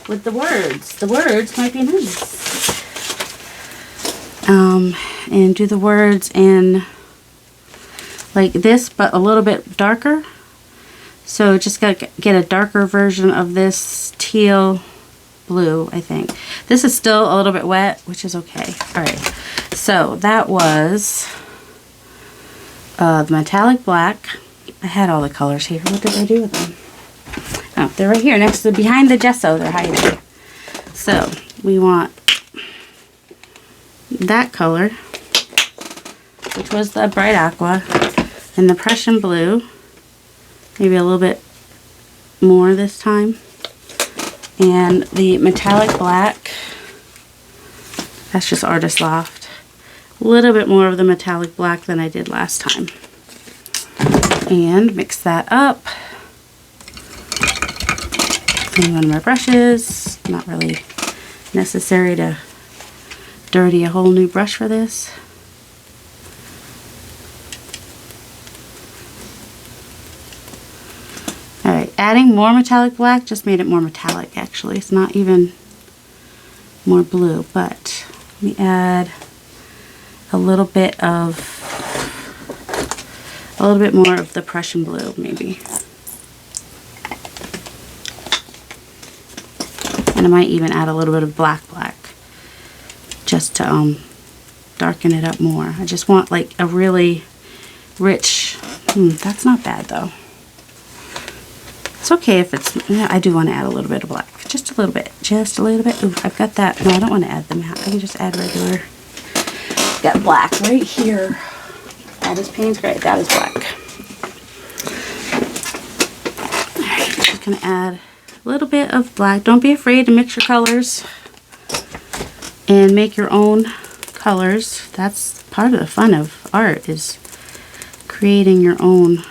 with the words. The words might be nice. And do the words in like this, but a little bit darker. So just gotta get a darker version of this teal blue, I think. This is still a little bit wet, which is okay. Alright, so that was the metallic black. I had all the colors here. What did I do with them? Oh, they're right here next to behind the gesso. They're hiding. So we want that color, which was the bright aqua, and the Prussian blue, maybe a little bit more this time. And the metallic black, that's just Artist Loft. A little bit more of the metallic black than I did last time. And mix that up. Clean one of my brushes. Not really necessary to dirty a whole new brush for this. Alright, adding more metallic black just made it more metallic actually. It's not even more blue, but let me add a little bit more of the Prussian blue maybe. And I might even add a little bit of black just to darken it up more. I just want like a really rich, that's not bad though. It's okay if it's, I do want to add a little bit of black. Just a little bit. Just a little bit. Ooh, I've got that. No, I don't want to add them out. I can just add regular. Got black right here. That is paint's great. That is black. Alright, I'm just going to add a little bit of black. Don't be afraid to mix your colors and make your own colors. That's part of the fun of art, is creating your own.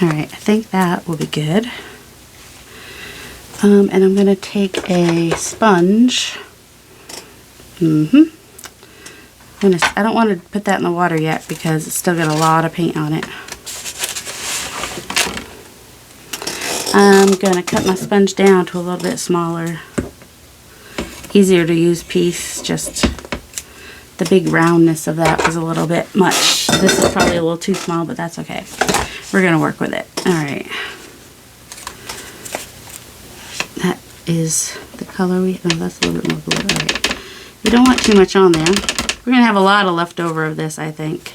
Alright, I think that will be good. And I'm going to take a sponge. I don't want to put that in the water yet because it's still got a lot of paint on it. I'm going to cut my sponge down to a little bit smaller. Easier to use piece, just the big roundness of that was a little bit much. This is probably a little too small, but that's okay. We're going to work with it. Alright. That is the color we... Oh, that's a little bit more blue. Alright. You don't want too much on there. We're going to have a lot of leftover of this, I think.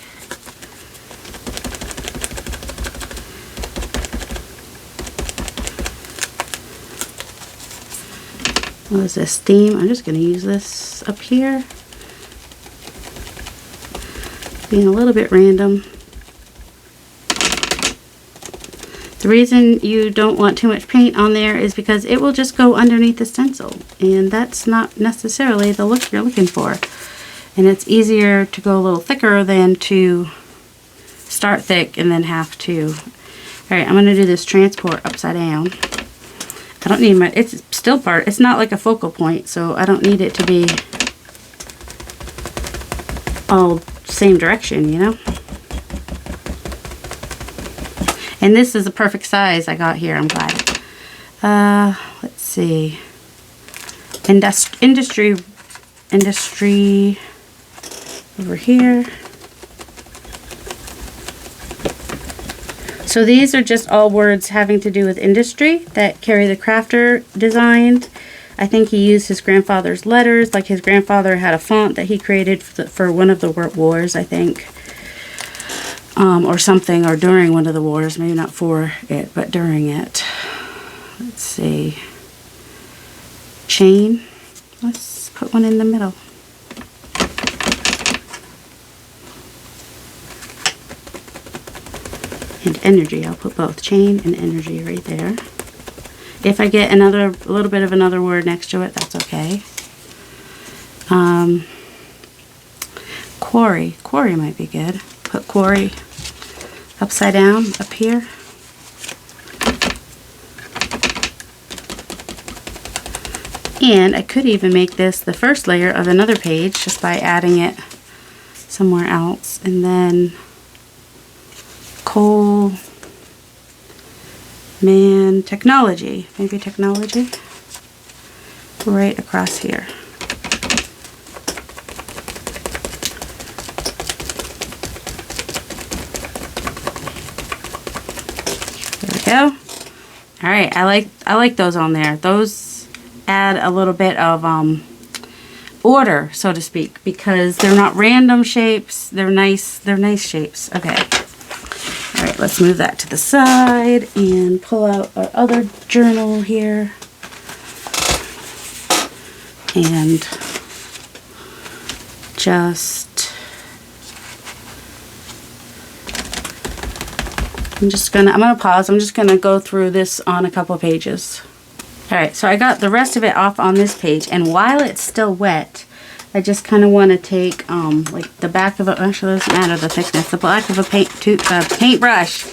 What is this? Theme? I'm just going to use this up here. being a little bit random. The reason you don't want too much paint on there is because it will just go underneath the stencil, and that's not necessarily the look you're looking for. And it's easier to go a little thicker than to start thick and then have to. Alright, I'm going to do this transport upside down. I don't need my, it's still part, it's not like a focal point, so I don't need it to be all same direction, you know? And this is the perfect size I got here, I'm glad. Let's see. Industry over here. So these are just all words having to do with industry that Carrie the Crafter designed. I think he used his grandfather's letters, like his grandfather had a font that he created for one of the wars, I think. Or something, or during one of the wars, maybe not for it, but during it. Let's see. Chain. Let's put one in the middle. And energy, I'll put both chain and energy right there. If I get a little bit of another word next to it, that's okay. Quarry. Quarry might be good. Put quarry upside down up here. And I could even make this the first layer of another page just by adding it somewhere else. And then coal, man, technology. Maybe technology right across here. Go. All right, I like those on there. Those add a little bit of order, so to speak, because they're not random shapes. They're nice shapes. Okay. All right, let's move that to the side and pull out our other journal here. And just I'm gonna pause. I'm just gonna go through this on a couple of pages. All right, so I got the rest of it off on this page, and while it's still wet, I just kind of want to take like the back of it. Actually, it doesn't matter the thickness. The back of a paintbrush,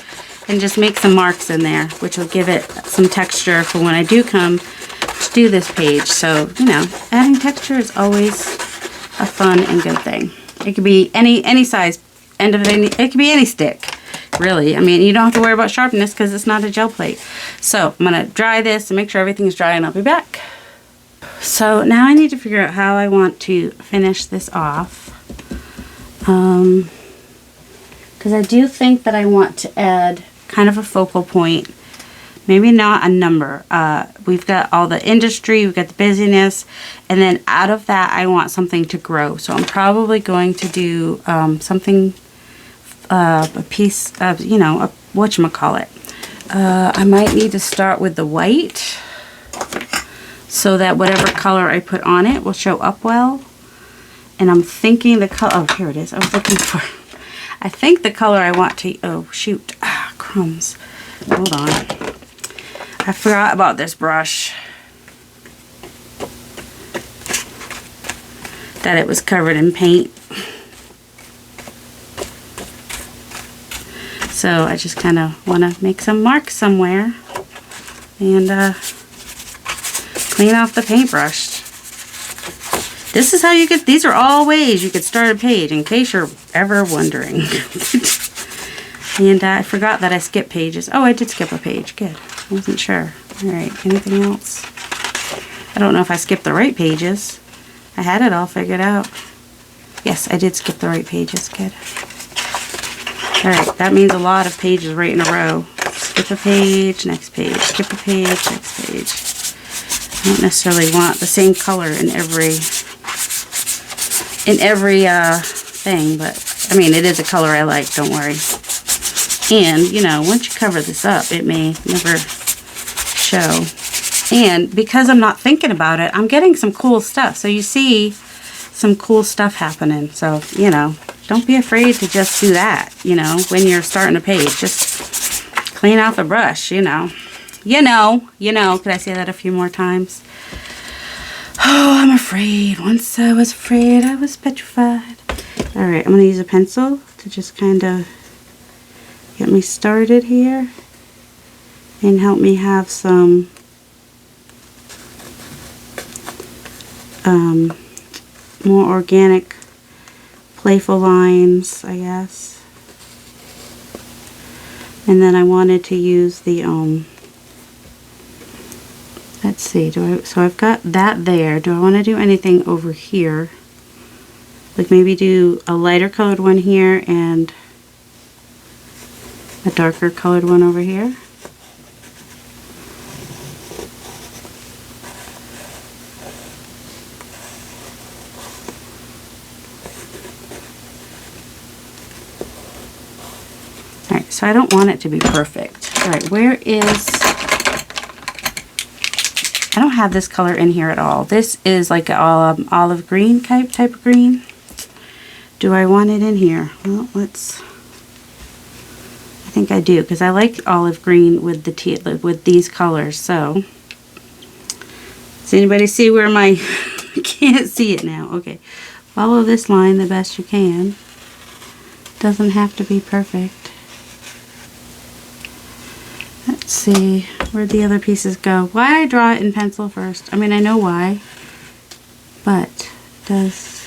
and just make some marks in there, which will give it some texture for when I do come to do this page. So you know, adding texture is always a fun and good thing. It could be any size end of any. It could be any stick. Really, I mean, you don't have to worry about sharpness because it's not a gel plate. So I'm going to dry this and make sure everything's dry, and I'll be back. So now I need to figure out how I want to finish this off. Because I do think that I want to add kind of a focal point. Maybe not a number. We've got all the industry, we've got the busyness, and then out of that I want something to grow. So I'm probably going to do something, a piece of, you know, whatchamacallit. I might need to start with the white so that whatever color I put on it will show up well. And I'm thinking the color, oh, here it is. I was looking for, I think the color I want to, oh, shoot. Ah, crumbs. Hold on. I forgot about this brush. That it was covered in paint. So I just kind of want to make some marks somewhere and clean off the paintbrush. This is how you get, these are all ways you could start a page in case you're ever wondering. And I forgot that I skipped pages. Oh, I did skip a page. Good. I wasn't sure. All right. Anything else? I don't know if I skipped the right pages. I had it all figured out. Yes, I did skip the right pages. Good. Alright, that means a lot of pages right in a row. Skip a page, next page, skip a page, next page. I don't necessarily want the same color in every thing, but I mean, it is a color I like, don't worry. And, you know, once you cover this up, it may never show. And because I'm not thinking about it, I'm getting some cool stuff. So you see some cool stuff happening. So, you know, don't be afraid to just do that, you know, when you're starting a page. Just clean out the brush, you know. You know. Could I say that a few more times? Oh, I'm afraid. Once I was afraid, I was petrified. All right, I'm going to use a pencil to just kind of get me started here and help me have some more organic, playful lines, I guess. And then I wanted to use the let's see, so I've got that there. Do I want to do anything over here? Like maybe do a lighter colored one here and a darker colored one over here. Alright, so I don't want it to be perfect. Alright, where is... I don't have this color in here at all. This is like an olive green type of green. Do I want it in here? Well, let's... I think I do, because I like olive green with the with these colors. So, does anybody see where my... can't see it now. Okay. Follow this line the best you can. Doesn't have to be perfect. Let's see, where'd the other pieces go? Why I draw it in pencil first? I mean, I know why, but does...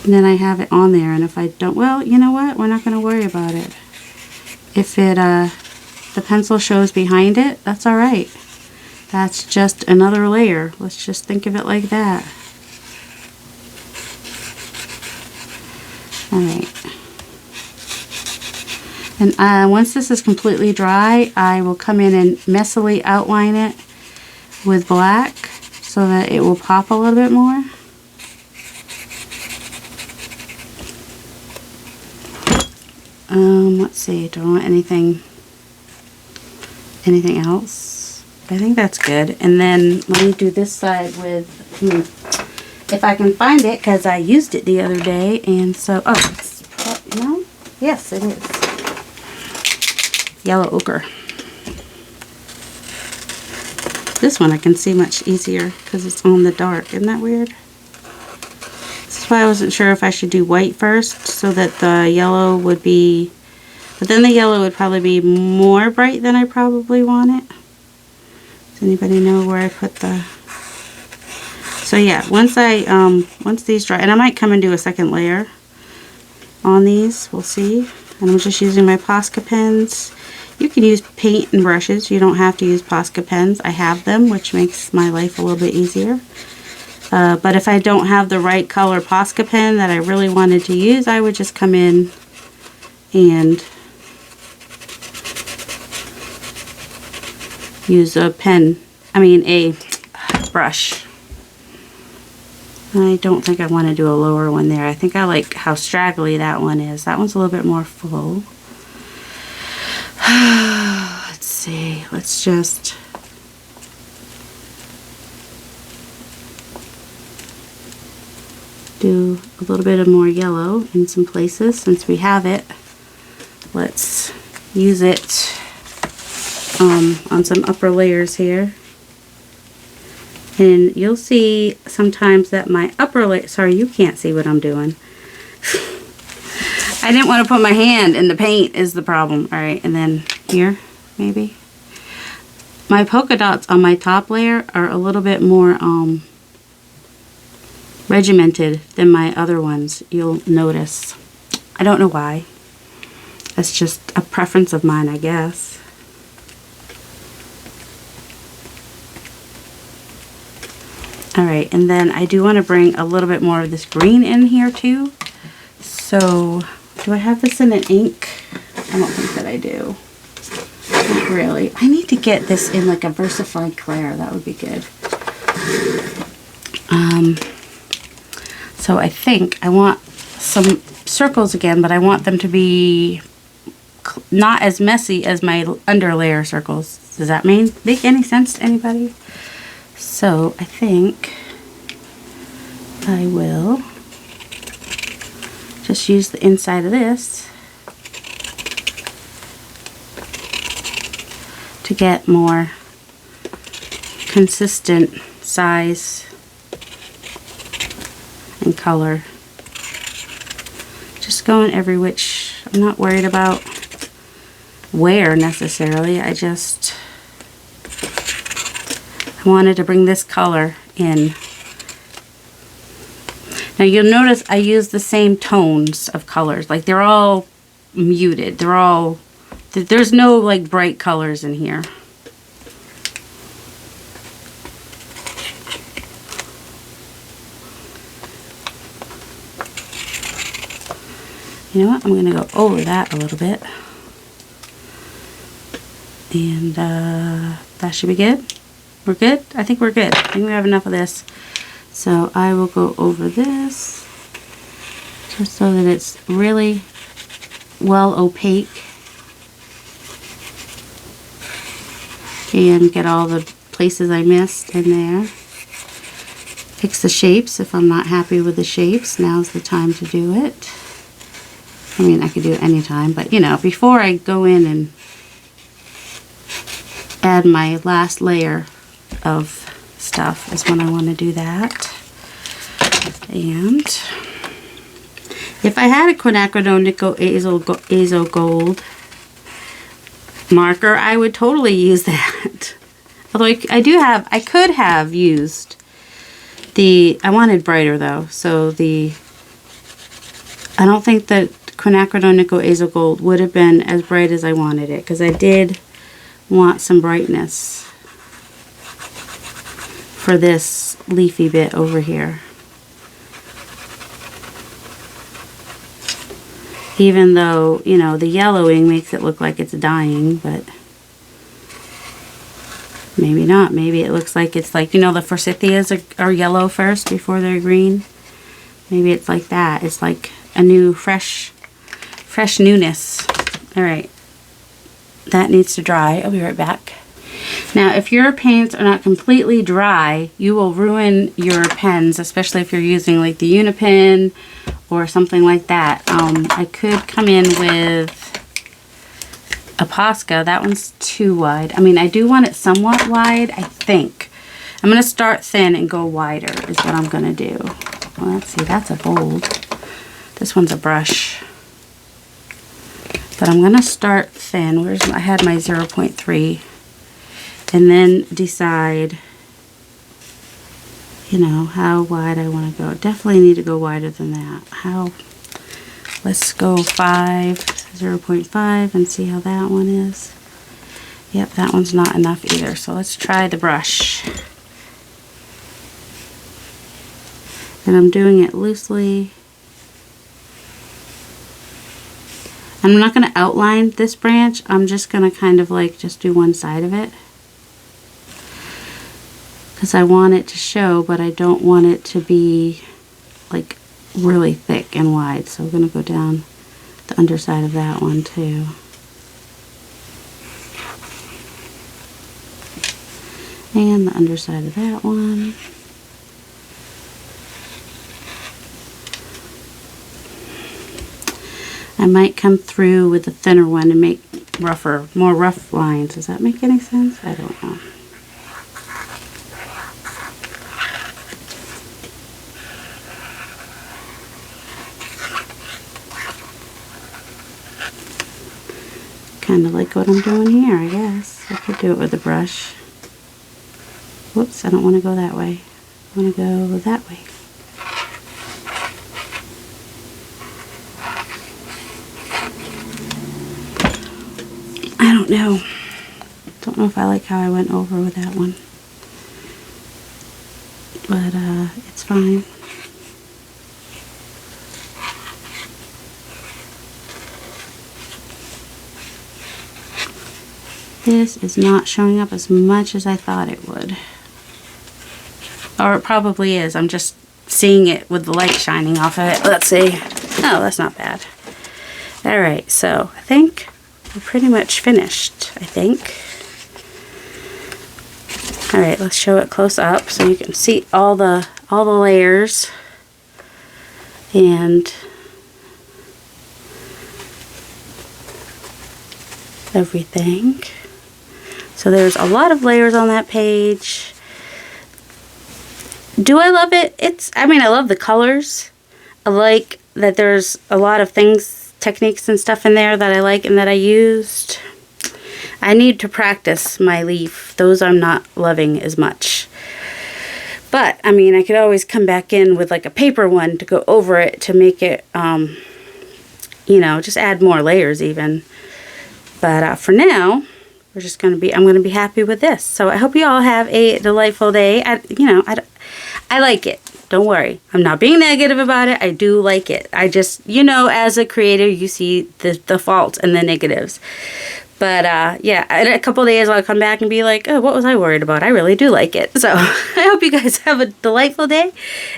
And then I have it on there, and if I don't, well, you know what? We're not going to worry about it. If it, the pencil shows behind it, that's all right. That's just another layer. Let's just think of it like that. All right. And once this is completely dry, I will come in and messily outline it with black so that it will pop a little bit more. Let's see, do I want anything else? I think that's good. And then let me do this side with, if I can find it, because I used it the other day, and so, oh, it's, no? Yes, it is. Yellow ochre. This one I can see much easier because it's on the dark. Isn't that weird? That's why I wasn't sure if I should do white first so that the yellow would be, but then the yellow would probably be more bright than I probably want it. Does anybody know where I put the... So yeah, once these dry, and I might come and do a second layer on these, we'll see. And I'm just using my Posca pens. You can use paint and brushes. You don't have to use Posca pens. I have them, which makes my life a little bit easier. But if I don't have the right color Posca pen that I really wanted to use, I would just come in and use a brush. I don't think I want to do a lower one there. I think I like how straggly that one is. That one's a little bit more full. Let's see. Let's just... do a little bit of more yellow in some places since we have it. Let's use it on some upper layers here. And you'll see sometimes that my upper layer, sorry, you can't see what I'm doing. I didn't want to put my hand in the paint is the problem. All right, and then here, maybe. My polka dots on my top layer are a little bit more regimented than my other ones, you'll notice. I don't know why. That's just a preference of mine, I guess. Alright, and then I do want to bring a little bit more of this green in here too. So, do I have this in an ink? I don't think that I do. Not really. I need to get this in like a versified Claire. That would be good. So I think I want some circles again, but I want them to be not as messy as my underlayer circles. Does that make any sense to anybody? So I think I will just use the inside of this to get more consistent size and color. Just going every which. I'm not worried about where necessarily. I wanted to bring this color in. Now you'll notice I use the same tones of colors. Like they're all muted. There's no like bright colors in here. You know what? I'm going to go over that a little bit. And that should be good. We're good? I think we're good. I think we have enough of this. So I will go over this just so that it's really well opaque. And get all the places I missed in there. Fix the shapes if I'm not happy with the shapes. Now's the time to do it. I mean, I could do it anytime, but you know, before I go in and add my last layer of stuff is when I want to do that. And if I had a quinacridone nickel azo gold marker, I would totally use that. Although I could have used I wanted brighter though, so I don't think that quinacridone nickel azo gold would have been as bright as I wanted it, because I did want some brightness for this leafy bit over here. Even though, you know, the yellowing makes it look like it's dying, but maybe not. Maybe it looks like it's like, you know, the forsythias are yellow first before they're green. Maybe it's like that. It's like a new fresh newness. All right, that needs to dry. I'll be right back. Now, if your paints are not completely dry, you will ruin your pens, especially if you're using like the Unipin or something like that. I could come in with a Posca. That one's too wide. I mean, I do want it somewhat wide, I think. I'm going to start thin and go wider is what I'm going to do. Well, let's see, that's a bold. This one's a brush. But I'm going to start thin. I had my 0.3. And then decide, you know, how wide I want to go. Definitely need to go wider than that. Let's go 0.5 and see how that one is. Yep, that one's not enough either. So let's try the brush. And I'm doing it loosely. I'm not going to outline this branch. I'm just going to kind of like just do one side of it. Because I want it to show, but I don't want it to be like really thick and wide. So we're going to go down the underside of that one too. And the underside of that one. I might come through with the thinner one and make more rough lines. Does that make any sense? I don't know. Kind of like what I'm doing here, I guess. I could do it with a brush. Whoops, I don't want to go that way. I want to go that way. I don't know. Don't know if I like how I went over with that one. But it's fine. This is not showing up as much as I thought it would. Or it probably is. I'm just seeing it with the light shining off of it. Let's see. Oh, that's not bad. Alright, so I think we're pretty much finished, I think. Alright, let's show it close up so you can see all the layers. And everything. So there's a lot of layers on that page. Do I love it? I mean, I love the colors. I like that there's a lot of things, techniques and stuff in there that I like and that I used. I need to practice my leaf. Those I'm not loving as much. But, I mean, I could always come back in with like a paper one to go over it to make it, you know, just add more layers even. But for now, I'm going to be happy with this. So I hope you all have a delightful day. I like it. Don't worry. I'm not being negative about it. I do like it. I just, you know, as a creator, you see the faults and the negatives. But, yeah, in a couple days, I'll come back and be like, oh, what was I worried about? I really do like it. So I hope you guys have a delightful day.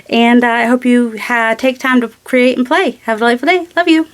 And I hope you take time to create and play. Have a delightful day. Love you.